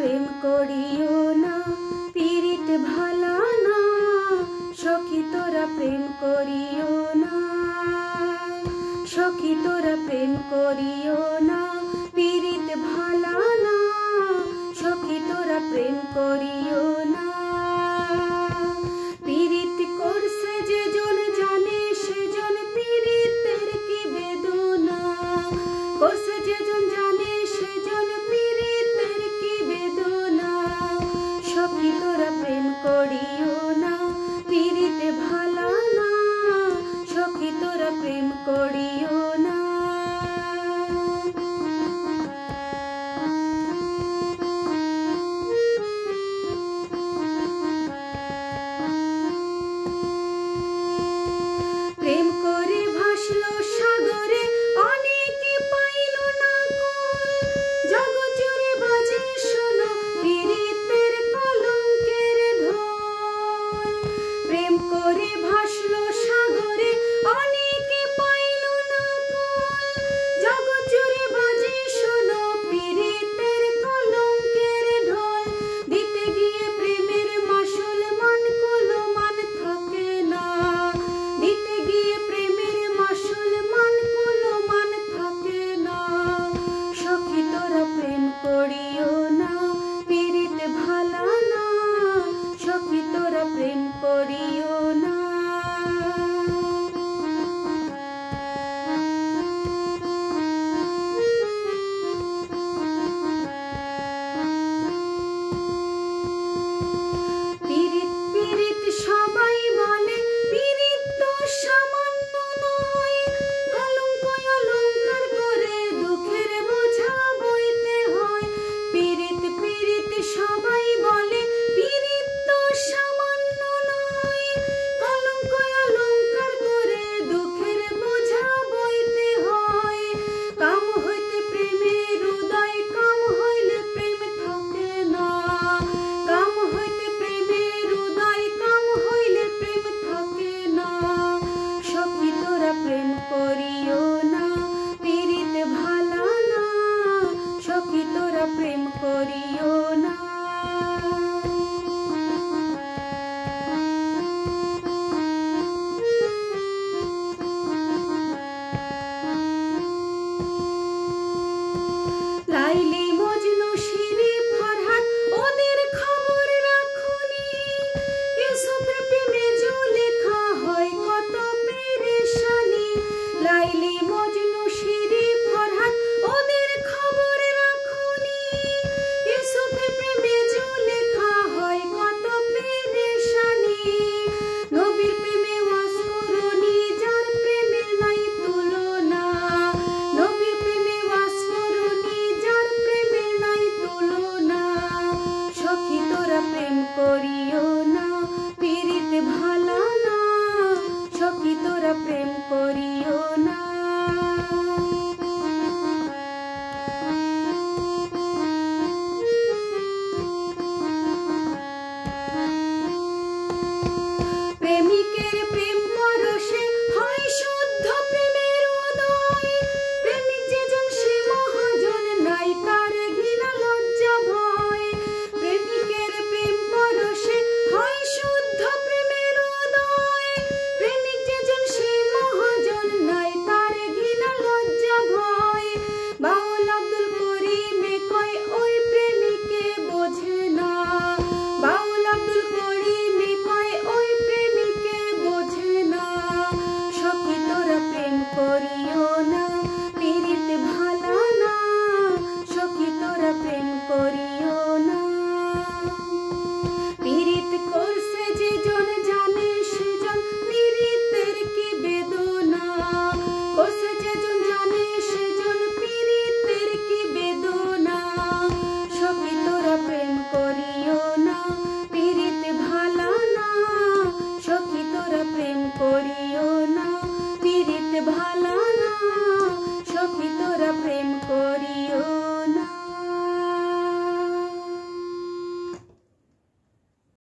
প্রেম করিও না, পীড়িত ভালা না, সখী তোরা প্রেম করিও না, সখী তোরা প্রেম করিও না, পীড়িত ভালা না, সখী তোরা প্রেম করিও না। পীড়িত করছে যেজন জানে সেজন পীড়িতের কি বেদনা, করছে যেজন জানে সেজন পীড়িতের কি বেদনা। সখী তোরা প্রেম করিও না, পীড়িত ভালা না, সখী তোরা প্রেম করিও না। প্রেম করে ভাসলো সাগরে অনেকে পাইল না কুল, জগজুড়ে বাজে শোনো পীড়িতের কলঙ্কের ঢোল। প্রেম করে ভাসলো সাগরে অনেকে পাইল না কুল, জগজুড়ে বাজে শোনো পীড়িতের কলঙ্কের ঢোল। দিতে গিয়ে প্রেমের মাসুল মান কুলো মান থাকে না, দিতে গিয়ে প্রেমের মাসুল মান কুলো মান থাকে না। সখী তোরা প্রেম করিও না, পীড়িত ভালা না, সখী তোরা প্রেম করিও না। পীড়িত পীড়িত সবাই বলে, পীড়িত তো সামান্য নয়, কলঙ্ক অলঙ্কার করে দুঃখের বোঝা বইতে হয়। পীড়িত পীড়িত সবাই বলে, পীড়িত তো সামান্য নয়, কলঙ্ক অলঙ্কার করে দুঃখের বোঝা বইতে হয়। কাম হইতে প্রেমের উদয়, কাম হইলে প্রেম থাকে না, কাম হইতে প্রেমের উদয়, কাম হইলে প্রেম থাকে না। সখী তোরা প্রেম করিও না, পীড়িত ভালা না, সখী তোরা প্রেম করিও না।